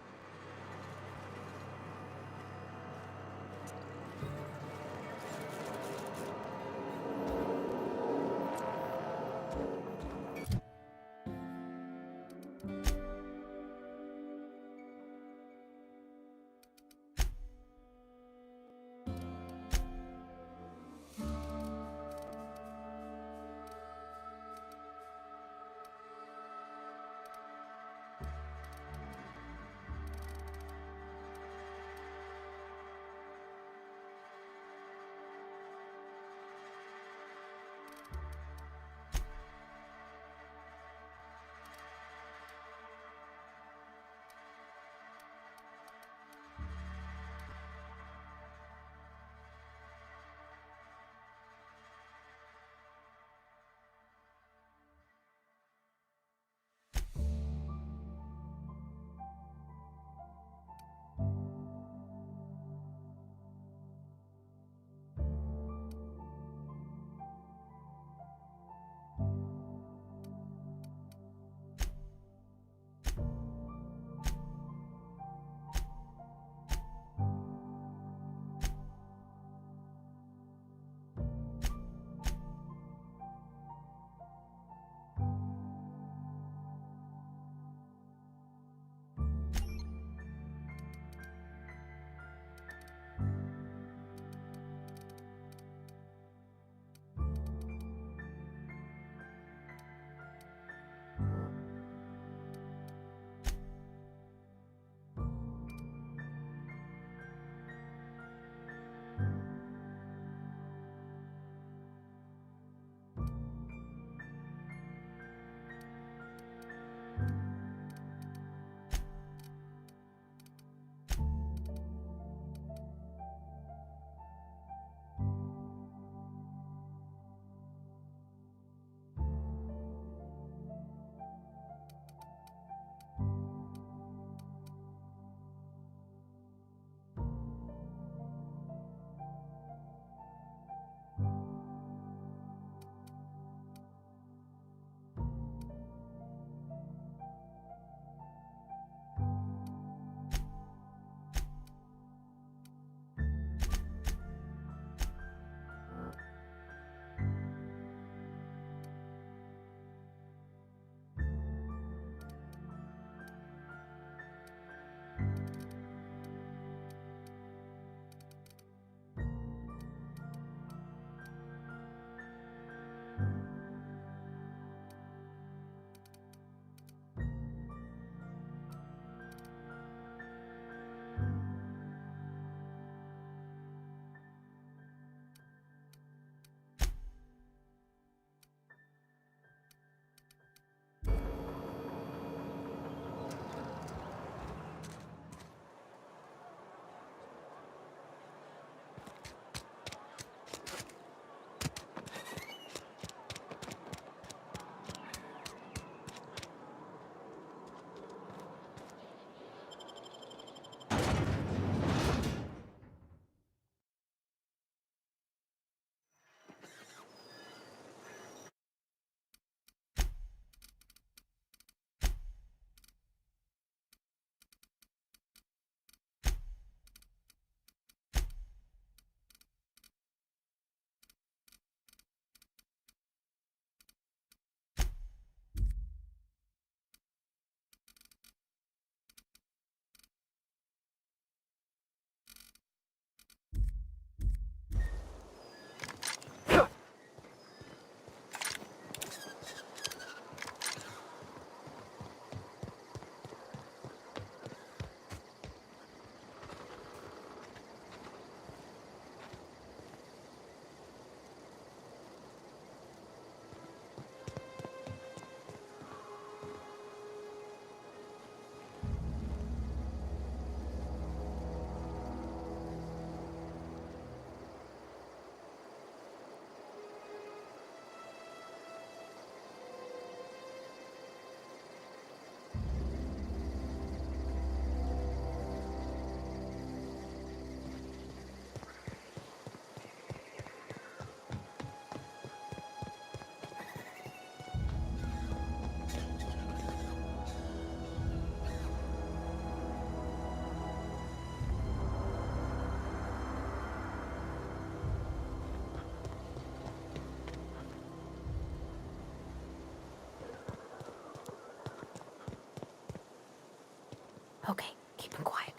Speaker 13: Okay, keep him quiet.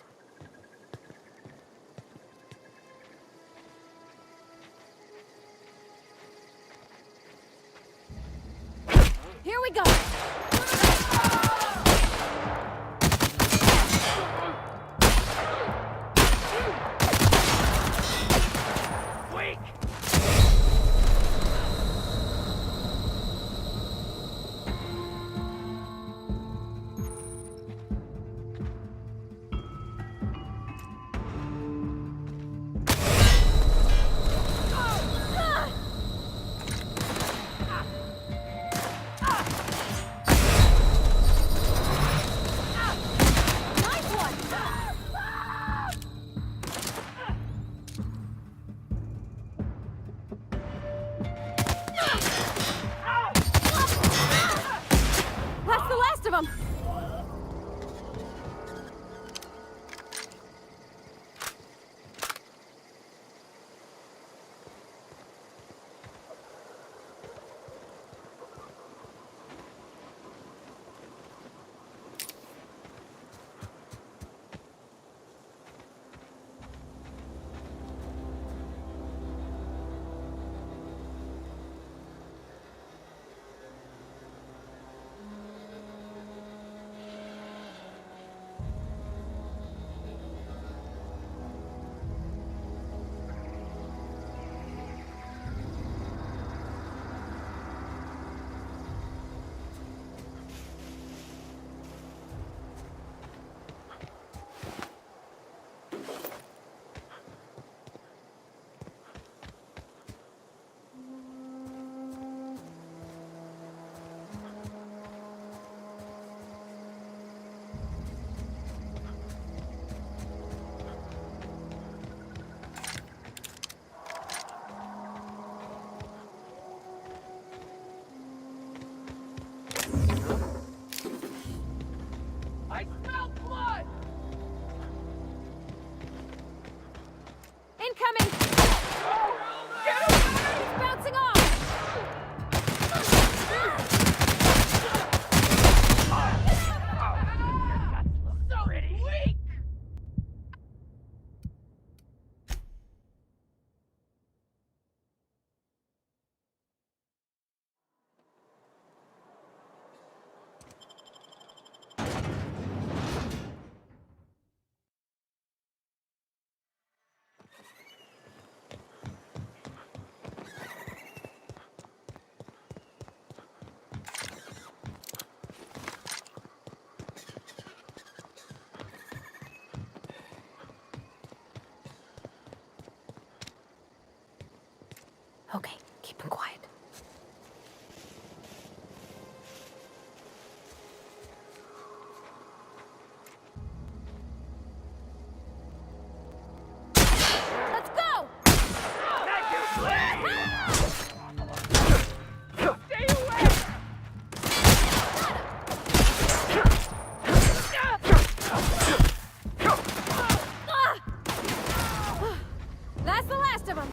Speaker 13: Here we go! That's the last of them!
Speaker 14: I smell blood!
Speaker 13: Incoming!
Speaker 14: Get away!
Speaker 13: He's bouncing off!
Speaker 14: So weak!
Speaker 13: Okay, keep him quiet. Let's go!
Speaker 14: Stay away!
Speaker 13: That's the last of them!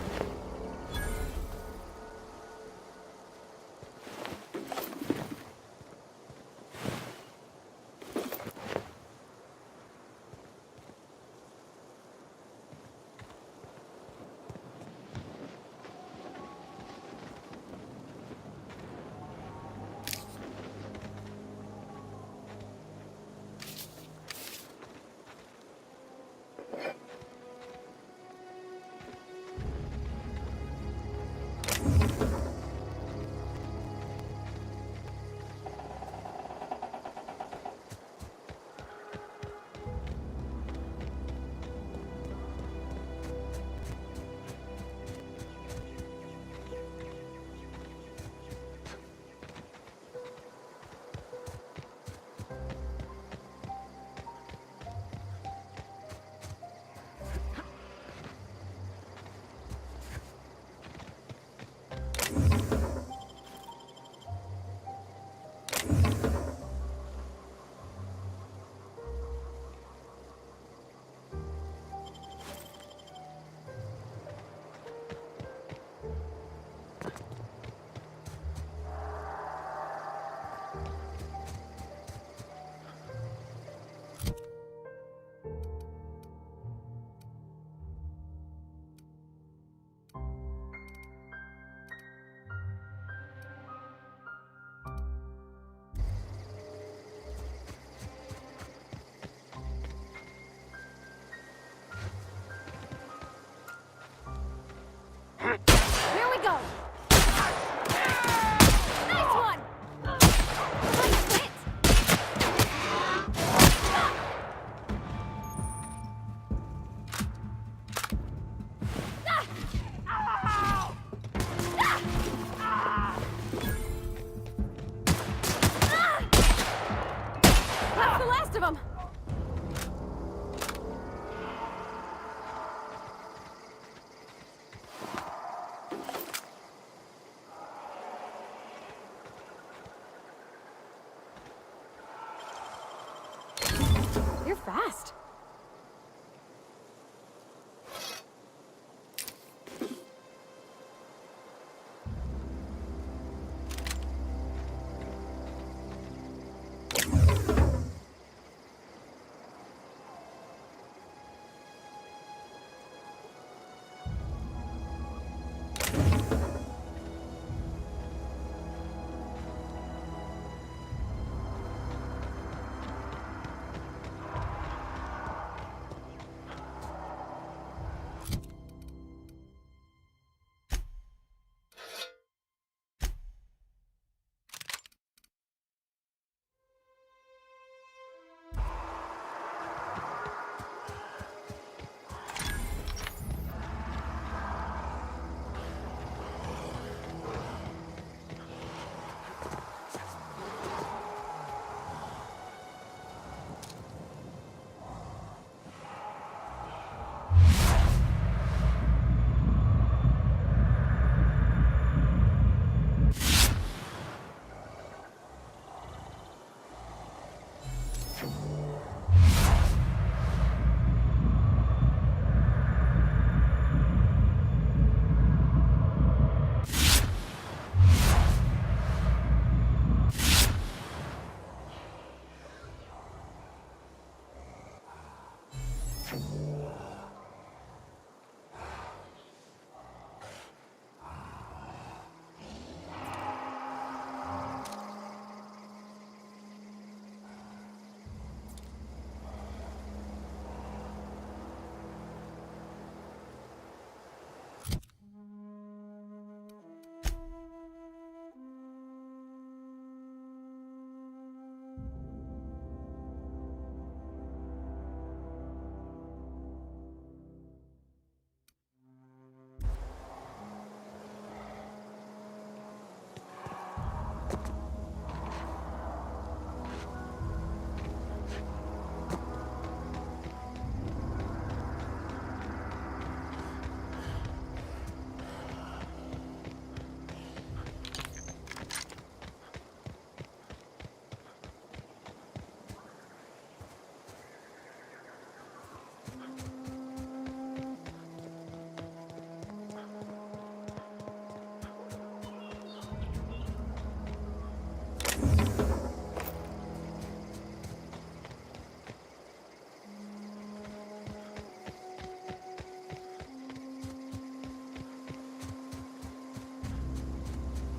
Speaker 13: fast.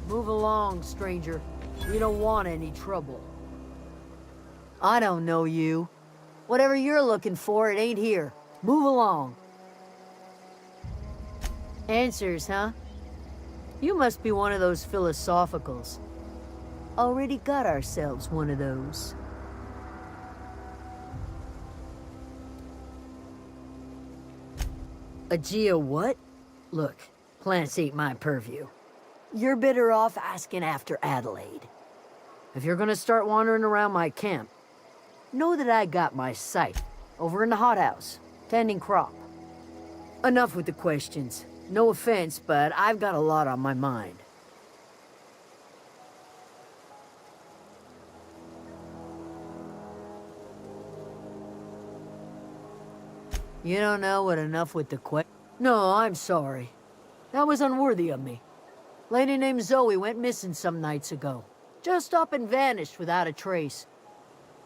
Speaker 15: Move along, stranger. We don't want any trouble. I don't know you. Whatever you're looking for, it ain't here. Move along. Answers, huh? You must be one of those philosophicals. Already got ourselves one of those. A geo what? Look, plants ain't my purview. You're better off asking after Adelaide. If you're gonna start wandering around my camp, know that I got my sight over in the hothouse, tending crop. Enough with the questions. No offense, but I've got a lot on my mind. You don't know what enough with the No, I'm sorry. That was unworthy of me. Lady named Zoe went missing some nights ago. Just up and vanished without a trace.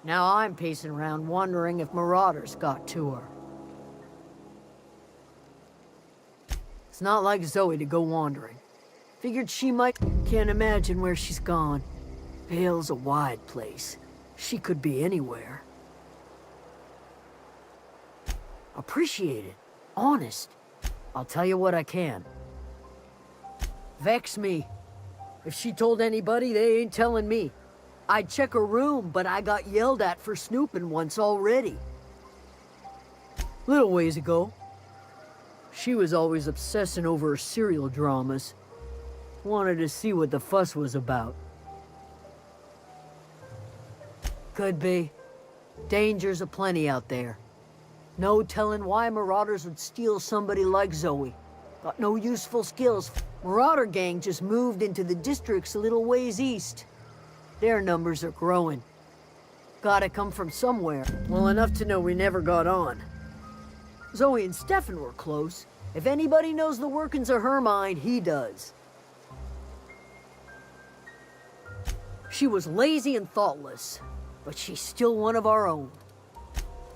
Speaker 15: Now I'm pacing around wondering if marauders got to her. It's not like Zoe to go wandering. Figured she might... Can't imagine where she's gone. Vale's a wide place. She could be anywhere. Appreciate it. Honest. I'll tell you what I can. Vex me. If she told anybody, they ain't telling me. I'd check her room, but I got yelled at for snooping once already. Little ways ago. She was always obsessing over her serial dramas. Wanted to see what the fuss was about. Could be. Dangers aplenty out there. No telling why marauders would steal somebody like Zoe. Got no useful skills. Marauder gang just moved into the districts a little ways east. Their numbers are growing. Gotta come from somewhere. Well enough to know we never got on. Zoe and Stefan were close. If anybody knows the workings of her mind, he does. She was lazy and thoughtless, but she's still one of our own.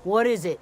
Speaker 15: What is it?